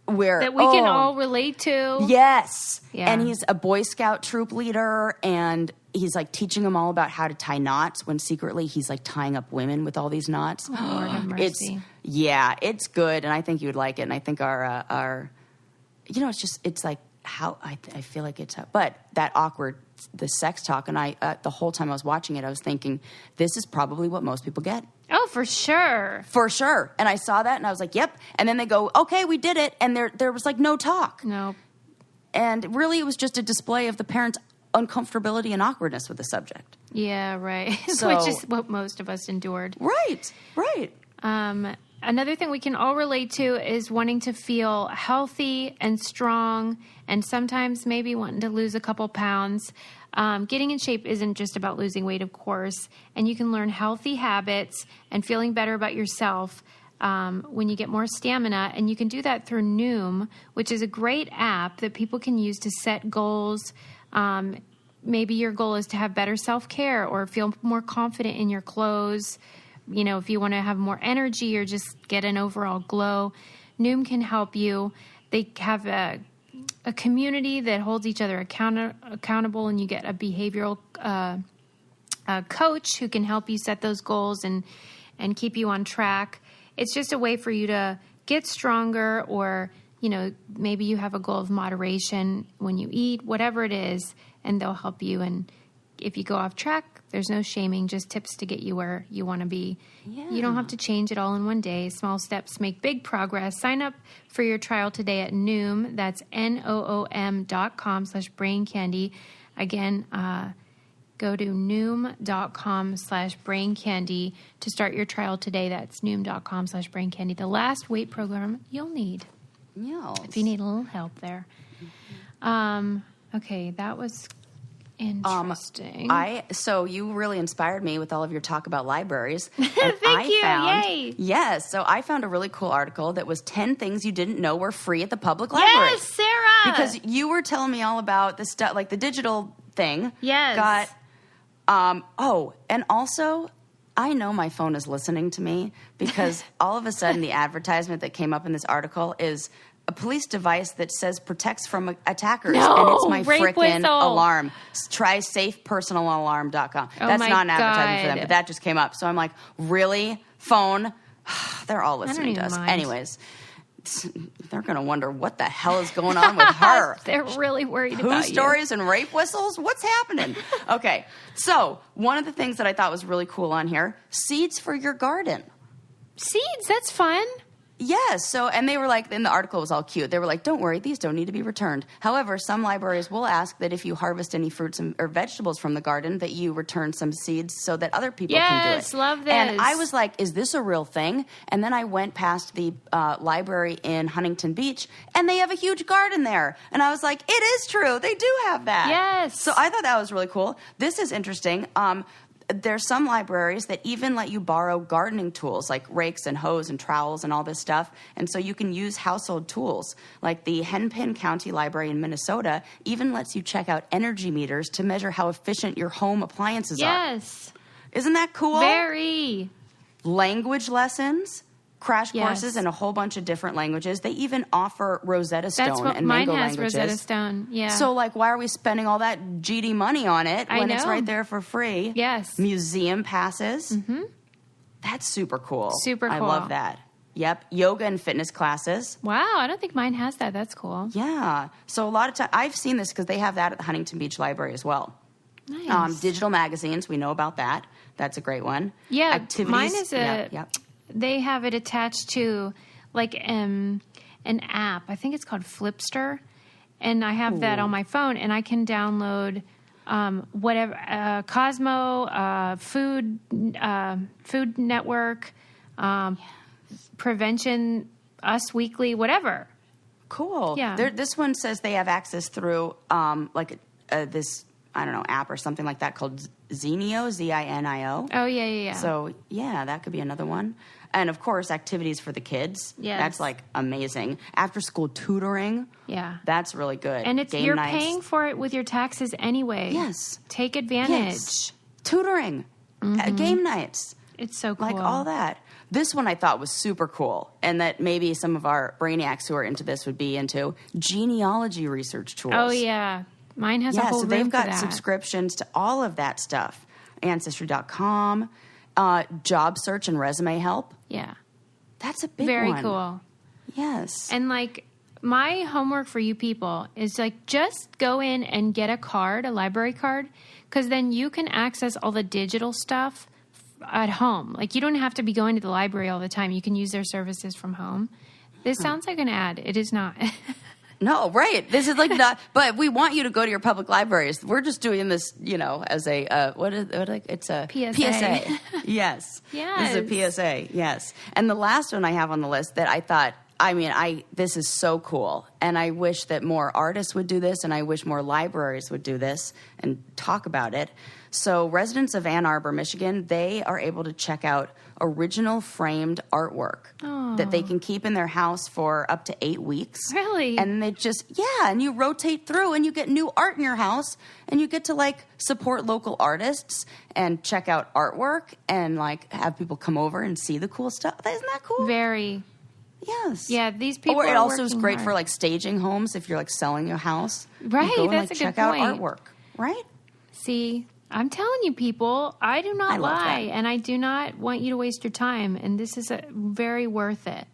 where that we can all relate to. Yes. Yeah. And he's a Boy Scout troop leader, and he's like teaching them all about how to tie knots when secretly he's like tying up women with all these knots. Oh, Lord have mercy. It's good, and I think you would like it. And I think our it's like how I feel like it's, but that awkward, the sex talk, and I the whole time I was watching it, I was thinking, this is probably what most people get. Oh, for sure. For sure. And I saw that and I was like, yep. And then they go, okay, we did it. And there was like no talk. No. And really it was just a display of the parents' uncomfortability and awkwardness with the subject. Yeah, right. So, which is what most of us endured. Right. Another thing we can all relate to is wanting to feel healthy and strong, and sometimes maybe wanting to lose a couple pounds. Getting in shape isn't just about losing weight, of course, and you can learn healthy habits and feeling better about yourself when you get more stamina, and you can do that through Noom, which is a great app that people can use to set goals. Maybe your goal is to have better self-care or feel more confident in your clothes. If you want to have more energy or just get an overall glow, Noom can help you. They have a community that holds each other accountable, and you get a behavioral coach who can help you set those goals and keep you on track. It's just a way for you to get stronger, or, maybe you have a goal of moderation when you eat, whatever it is, and they'll help you. And if you go off track, there's no shaming, just tips to get you where you want to be. Yeah. You don't have to change it all in one day. Small steps make big progress. Sign up for your trial today at Noom. That's noom.com/braincandy. Again, go to noom.com/braincandy to start your trial today. That's noom.com/braincandy. The last weight program you'll need. Yes. If you need a little help there. Okay, that was interesting. So you really inspired me with all of your talk about libraries. Thank you. Yay. Yes. So I found a really cool article that was 10 things you didn't know were free at the public library. Yes, Sarah. Because you were telling me all about the stuff, like the digital thing. Yes. And also, I know my phone is listening to me, because all of a sudden the advertisement that came up in this article is a police device that says protects from attackers. No, and it's my rape frickin' whistle. alarm. Try safepersonalalarm.com. Oh, That's my not an advertisement for them, God. but that just came up. So I'm like, really? Phone? They're all listening even to us. mind. Anyways, they're going to wonder what the hell is going on with her. They're really worried Poo about stories and rape whistles? What's happening? Okay, so one of the things that I thought was really cool on here, seeds for your garden. Seeds, that's fun. Yes. So, and they were like, in the article was all cute. They were like, don't worry, these don't need to be returned. However, some libraries will ask that if you harvest any fruits or vegetables from the garden, that you return some seeds so that other people can do it. Yes, love this. And I was like, is this a real thing? And then I went past the library in Huntington Beach, and they have a huge garden there. And I was like, it is true. They do have that. Yes. So I thought that was really cool. This is interesting. There's some libraries that even let you borrow gardening tools like rakes and hoes and trowels and all this stuff. And so you can use household tools. Like the Hennepin County Library in Minnesota even lets you check out energy meters to measure how efficient your home appliances are. Yes. Isn't that cool? Very. Language lessons, crash Yes. courses in a whole bunch of different languages. They even offer Rosetta Stone That's what and mine Mango has, languages. Rosetta Stone. Yeah. So, like, why are we spending all that GD money on it I when it's know. right there for free? Yes. Museum passes. Mm-hmm. That's super cool. Super I cool. love that. Yep. Yoga and fitness classes. Wow, I don't think mine has that. That's cool. Yeah. So, a lot of time, I've seen this because they have that at the Huntington Beach Library as well. Nice. Digital magazines, we know about that. That's a great one. Yeah, Activities. mine is Yep. they have it attached to like an app. I think it's called Flipster, and I have that on my phone, and I can download whatever Cosmo, Food Network, Prevention, Us Weekly, whatever. Cool. Yeah. This one says they have access through this, I don't know, app or something like that called Zinio, Zinio. Oh yeah. So, yeah, that could be another one. And, of course, activities for the kids. Yes. That's, like, amazing. After-school tutoring. Yeah. That's really good. And Game you're nights. paying for it with your taxes anyway. Yes. Take advantage. Yes. Tutoring. Game nights. It's so cool. Like, all that. This one I thought was super cool, and that maybe some of our brainiacs who are into this would be into genealogy research tools. Oh yeah. Mine has a whole so room they've for got that. subscriptions to all of that stuff. Ancestry.com, job search and resume help. Yeah. That's a big Very one. cool. Yes. And like my homework for you people is like just go in and get a card, a library card, because then you can access all the digital stuff at home. Like you don't have to be going to the library all the time. You can use their services from home. This sounds like an ad. It is not. No, right. This is like not, but we want you to go to your public libraries. We're just doing this, as a, it's a PSA. Yes. Yes. This is a PSA. Yes. And the last one I have on the list that I thought, this is so cool. And I wish that more artists would do this, and I wish more libraries would do this and talk about it. So residents of Ann Arbor, Michigan, they are able to check out original framed artwork that they can keep in their house for up to 8 weeks. Really? And they just, and you rotate through and you get new art in your house, and you get to like support local artists and check out artwork and like have people come over and see the cool stuff. Isn't that cool? Very. Yes. Yeah, these people Or it are also is working great hard. for like staging homes if you're like selling a house. Right, You go and, that's like, a good check out point. artwork. Right? See, I'm telling you, people, I do not I love lie, that. and I do not want you to waste your time. And this is very worth it.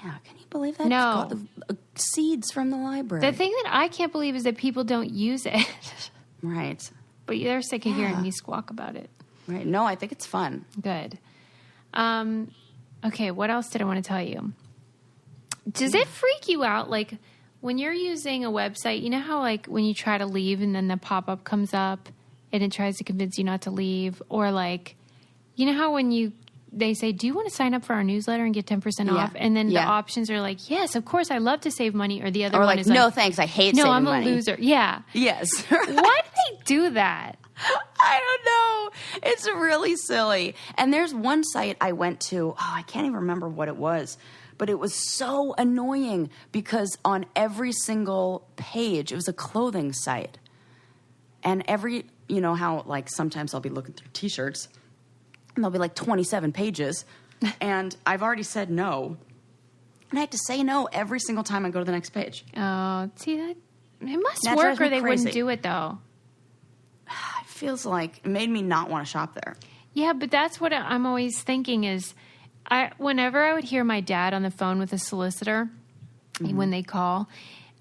Yeah, can you believe that? No. Just got the seeds from the library. The thing that I can't believe is that people don't use it. Right. But they're sick of hearing me squawk about it. Right. No, I think it's fun. Good. Okay, what else did I want to tell you? Does it freak you out, like, when you're using a website, you know how, like, when you try to leave and then the pop-up comes up and it tries to convince you not to leave? Or, like, you know how when they say, do you want to sign up for our newsletter and get 10% off? And then the options are like, yes, of course, I love to save money. Or the other Or one like, is no, like, thanks, I hate no, saving I'm a money. loser. Yeah. Yes. Why do they do that? I don't know. It's really silly. And there's one site I went to. Oh, I can't even remember what it was. But it was so annoying because on every single page, it was a clothing site. And you know how, like, sometimes I'll be looking through T-shirts, and there'll be, like, 27 pages, and I've already said no. And I have to say no every single time I go to the next page. Oh, see, that it must That work drives me or they crazy. wouldn't do it, though. It feels like it made me not want to shop there. Yeah, but that's what I'm always thinking is Whenever I would hear my dad on the phone with a solicitor, when they call,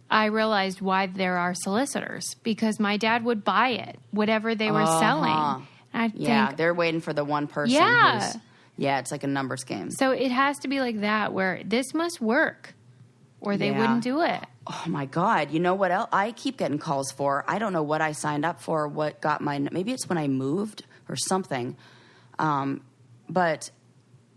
I realized why there are solicitors, because my dad would buy it, whatever they were selling. I think, they're waiting for the one person. Yeah. It's like a numbers game. So it has to be like that, where this must work, or they wouldn't do it. Oh my God. You know what else I keep getting calls for? I don't know what I signed up for, what got maybe it's when I moved or something. But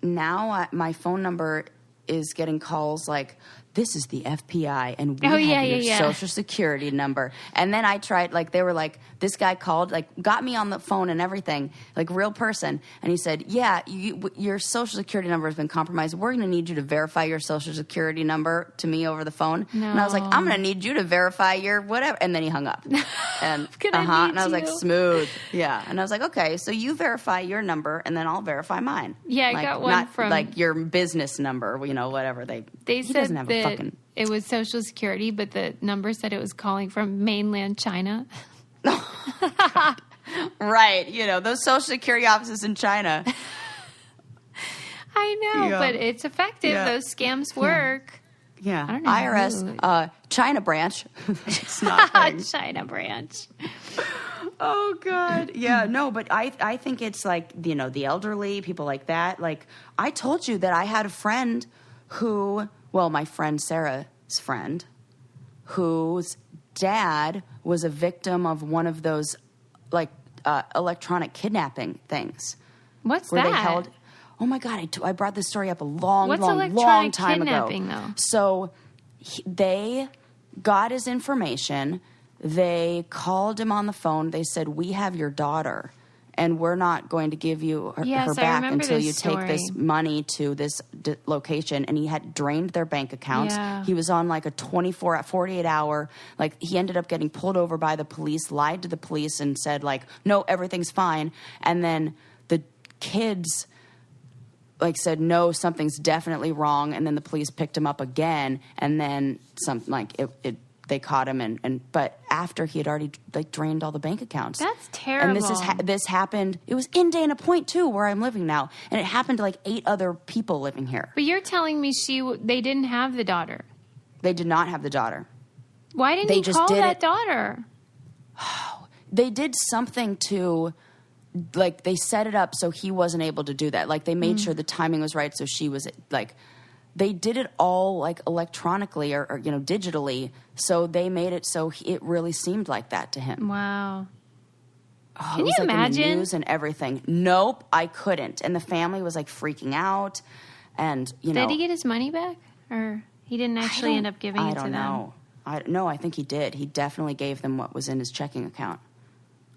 now my phone number is getting calls like, this is the FBI, and we have your Social Security number. And then I tried, like, they were like, this guy called, like, got me on the phone and everything, like, real person. And he said, your Social Security number has been compromised. We're going to need you to verify your Social Security number to me over the phone. No. And I was like, I'm going to need you to verify your whatever. And then he hung up. And, and I was like, smooth. Yeah. And I was like, okay, so you verify your number, and then I'll verify mine. Yeah, I got one from... like, your business number, whatever. They said doesn't have that it was Social Security, but the number said it was calling from mainland China. Right. Those Social Security offices in China. I know, but it's effective. Yeah. Those scams work. Yeah. I don't know. IRS, China branch. It's not China branch. Oh, God. Yeah, no, but I think it's like, the elderly, people like that. Like, I told you that I had a friend my friend Sarah's friend, whose dad was a victim of one of those, like, electronic kidnapping things. What's where that? They held. Oh my God! I brought this story up a long time ago. What's electronic kidnapping, though? So they got his information. They called him on the phone. They said, "We have your daughter, and we're not going to give you her back until you take this money to this location." And he had drained their bank accounts. Yeah. He was on like a 48 hour, like, he ended up getting pulled over by the police, lied to the police and said, like, no, everything's fine. And then the kids, like, said, no, something's definitely wrong. And then the police picked him up again. And then they caught him, but after he had already, like, drained all the bank accounts. That's terrible. And this happened. It was in Dana Point too, where I'm living now, and it happened to like 8 other people living here. But you're telling me they didn't have the daughter. They did not have the daughter. Why didn't he call that daughter? They did something to, like, they set it up so he wasn't able to do that. Like, they made sure the timing was right, so she was, like, they did it all, like, electronically or digitally, so they made it so it really seemed like that to him. Wow. Oh, Can you imagine? Like, in the news and everything. Nope, I couldn't. And the family was, like, freaking out. And, Did he get his money back? Or he didn't actually end up giving it to them? I don't know. I think he did. He definitely gave them what was in his checking account.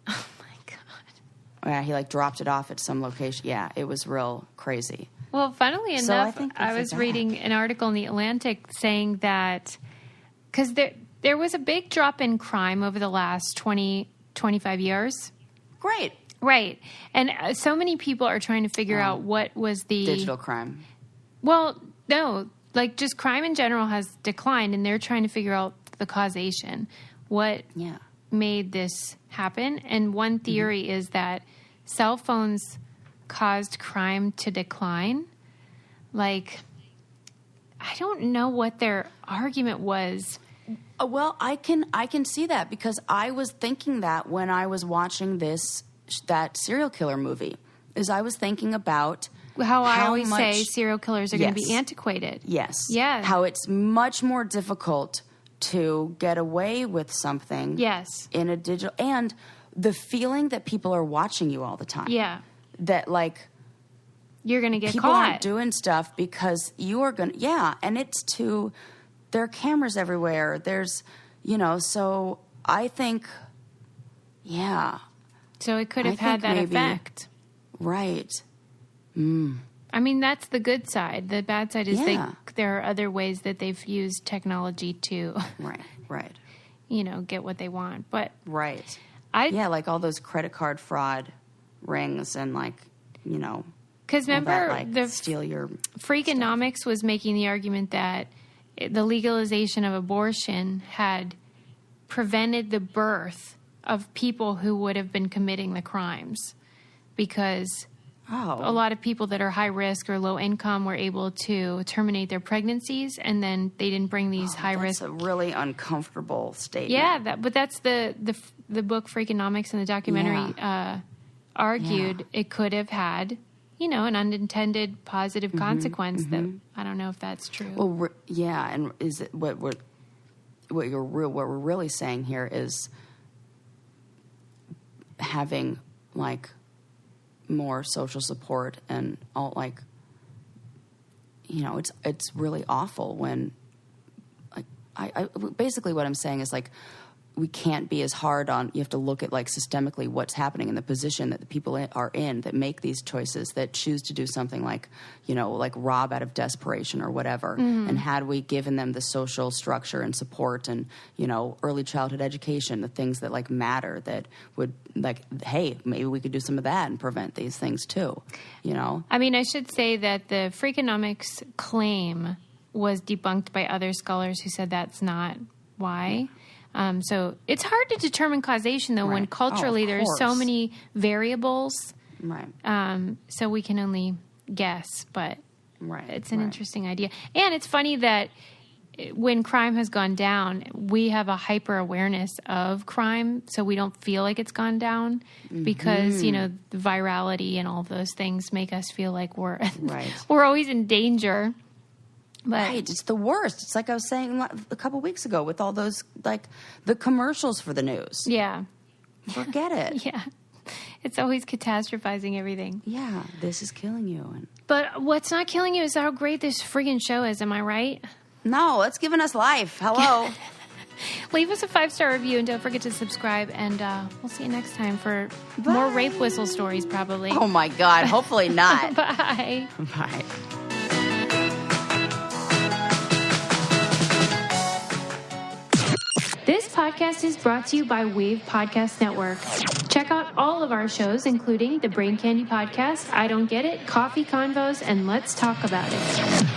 Oh, my God. Yeah, he, like, dropped it off at some location. Yeah, it was real crazy. Well, funnily enough, I was reading an article in The Atlantic saying that, because there was a big drop in crime over the last 25 years. Great. Right. And so many people are trying to figure out what was the... digital crime. Well, no. Like, just crime in general has declined, and they're trying to figure out the causation. What made this happen? And one theory is that cell phones caused crime to decline. Like, I don't know what their argument was. Well, I can see that, because I was thinking that when I was watching that serial killer movie, is I was thinking about how I always say serial killers are going to be antiquated. Yes. Yeah. How it's much more difficult to get away with something. Yes. In a digital, and the feeling that people are watching you all the time. Yeah. That, like, you're going to get people caught. aren't doing stuff because you are going to, and it's there are cameras everywhere. There's, so I think, So it could have had that effect. Right. I mean, that's the good side. The bad side is there are other ways that they've used technology to, right. Get what they want. But right. Like all those credit card fraud rings and, like, because remember, the steal your Freakonomics stuff was making the argument that the legalization of abortion had prevented the birth of people who would have been committing the crimes, because a lot of people that are high risk or low income were able to terminate their pregnancies, and then they didn't bring these high risk. That's a really uncomfortable statement. Yeah, but that's the book Freakonomics and the documentary argued it could have had, an unintended positive consequence. That I don't know if that's true. Well, and is it what we're really saying here is having like more social support and all, like, it's really awful when, like, I basically what I'm saying is, like, we can't be as hard on, you have to look at, like, systemically what's happening in the position that the people are in that make these choices, that choose to do something like, like rob out of desperation or whatever. And had we given them the social structure and support and, early childhood education, the things that, like, matter, that would, like, hey, maybe we could do some of that and prevent these things too, I mean, I should say that the Freakonomics claim was debunked by other scholars who said that's not why. So it's hard to determine causation, though, when culturally there's so many variables. Right. So we can only guess, but it's an interesting idea. And it's funny that when crime has gone down, we have a hyper awareness of crime, so we don't feel like it's gone down because, the virality and all those things make us feel like we're always in danger. But it's the worst. It's like I was saying a couple weeks ago with all those, like, the commercials for the news. Yeah. Forget it. Yeah. It's always catastrophizing everything. Yeah, this is killing you. But what's not killing you is how great this friggin' show is, am I right? No, it's giving us life. Hello. Leave us a 5-star review and don't forget to subscribe. And we'll see you next time for more rape whistle stories, probably. Oh, my God. Hopefully not. Bye. Bye. This podcast is brought to you by Wave Podcast Network. Check out all of our shows, including the Brain Candy Podcast, I Don't Get It, Coffee Convos, and Let's Talk About It.